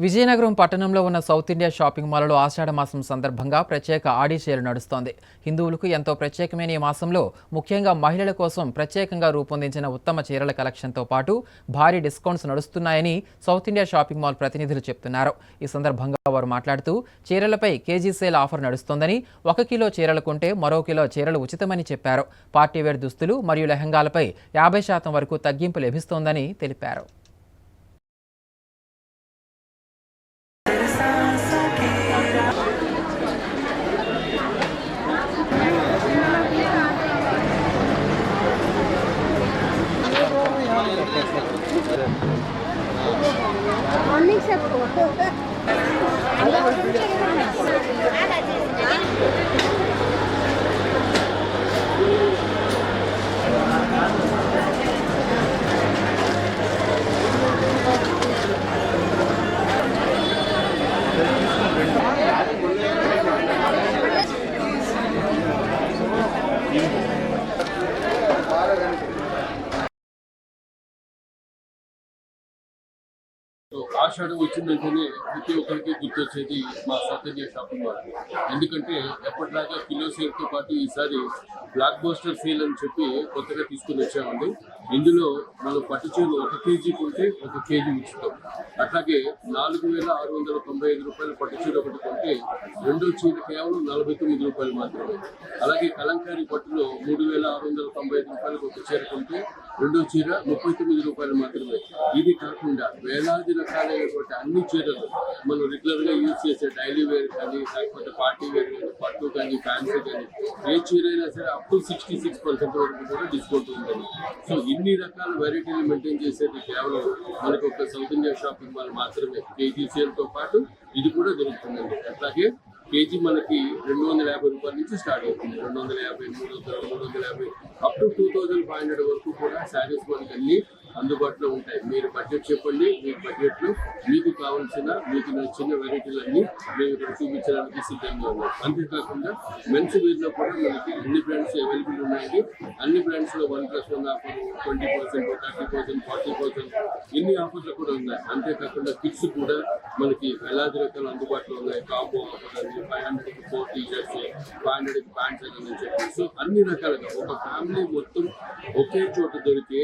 విజయనగరం పట్టణంలో ఉన్న south India shopping మాల్లో ఆషాఢ మాసం సందర్భంగా ప్రత్యేక ఆడి సేల్ నడుస్తోంది. హిందువులకు ఎంతో ప్రత్యేకమైన ఈ మాసంలో ముఖ్యంగా మహిళల కోసం ప్రత్యేకంగా రూపొందించిన ఉత్తమ చీరల కలెక్షన్తో పాటు భారీ డిస్కౌంట్స్ నడుస్తున్నాయని సౌత్ ఇండియా షాపింగ్ మాల్ ప్రతినిధులు చెప్తున్నారు. ఈ సందర్భంగా వారు మాట్లాడుతూ చీరలపై కేజీ సేల్ ఆఫర్ నడుస్తోందని, 1 కిలో చీరలు కొంటే మరో కిలో చీరలు ఉచితమని చెప్పారు. పార్టీవేర్ దుస్తులు మరియు లెహంగాలపై 50% వరకు తగ్గింపు లభిస్తోందని తెలిపారు. ఆషాఢం వచ్చిందంటేనే ప్రతి ఒక్కరికి గుర్తొచ్చేది మా సౌత్ ఇండియా షాపింగ్ మాల్. ఎందుకంటే ఎప్పటిలాగా కిలో సేల్తో పాటు ఈసారి బ్లాక్ బస్టర్ సేల్ అని చెప్పి కొత్తగా తీసుకుని వచ్చామండి. ఇందులో మనం పట్టు చీరలు 1 కేజీ కొంటే 1 కేజీ ఉచితం. అట్లాగే 4,695 రూపాయలు పట్టు చీర ఒకటి కొంటే రెండో చీర కేవలం 49 రూపాయలు మాత్రమే. అలాగే కలంకారీ పట్టులో 3,695 రూపాయలకు ఒక చీర కొంటే రెండో చీర 39 రూపాయలు మాత్రమే. ఇది కాకుండా వేలాది రకాలైనటువంటి అన్ని చీరలు మనం రెగ్యులర్గా యూజ్ చేసే డైలీ వేర్ కానీ, లేకపోతే పార్టీ వేర్ కానీ, పట్టు కానీ, ఫ్యాన్సీ కానీ, ఏ చీర అయినా సరే అప్ టు 66% వరకు కూడా డిస్కౌంట్ ఉందండి. సో ఇన్ని రకాల వెరైటీలు మెయింటైన్ చేసేది కేవలం మనకు ఒక సౌత్ ఇండియా షాపింగ్ మాల్ మాత్రమే. కేజీ సేల్తో పాటు ఇది కూడా దొరుకుతుందండి. అట్లాగే కేజీ మనకి 250 రూపాయల నుంచి స్టార్ట్ అవుతుంది. 250, 300, 350 అప్ టు 2,500 వరకు కూడా శారీస్ మనకి అన్ని అందుబాటులో ఉంటాయి. మీరు బడ్జెట్ చెప్పండి, మీ బడ్జెట్లో మీకు కావాల్సిన, మీకు నచ్చిన వెరైటీలన్నీ మేము ఇక్కడ చూపించడానికి సిద్ధంగా ఉన్నాం. అంతేకాకుండా మెన్స్ వేర్లో కూడా మనకి అన్ని బ్రాండ్స్ అవైలబుల్ ఉన్నాయండి. అన్ని బ్రాండ్స్లో 1+1 ఆఫర్, 20%, 30%, 40% ఇన్ని ఆఫర్లు కూడా ఉన్నాయి. అంతేకాకుండా కిడ్స్ కూడా మనకి వేలాది రకాలు అందుబాటులో ఉన్నాయి. కాంబో ఆఫర్ అని 500కి 4 టీషర్ట్స్, 500కి ప్యాంట్స్ అని చెప్పి, సో అన్ని రకాలుగా ఒక ఫ్యామిలీ మొత్తం ఒకే చోట దొరికే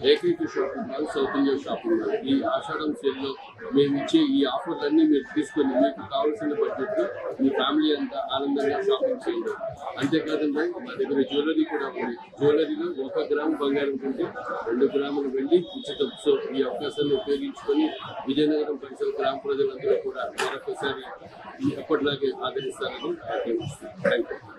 ఏకైక shopping mall south India shopping mall. ఈ ఆషాఢం సేల్లో మేము ఇచ్చే ఈ ఆఫర్లన్నీ మీరు తీసుకొని మీకు కావాల్సిన బడ్జెట్లో మీ ఫ్యామిలీ అంతా ఆనందంగా షాపింగ్ చేయండి. అంతేకాదండి, మా దగ్గర జ్యువెలరీ కూడా ఉంది. జ్యువెలరీలో 1 గ్రాము బంగారం కొంటే 2 గ్రాములు వెండి ఉచితం. సో ఈ అవకాశాన్ని ఉపయోగించుకొని విజయనగరం పరిసర గ్రామ ప్రజలందరూ కూడా మరొకసారి ఎప్పటిలాగే ఆదరిస్తారని ఆశిస్తున్నాను. Thank you.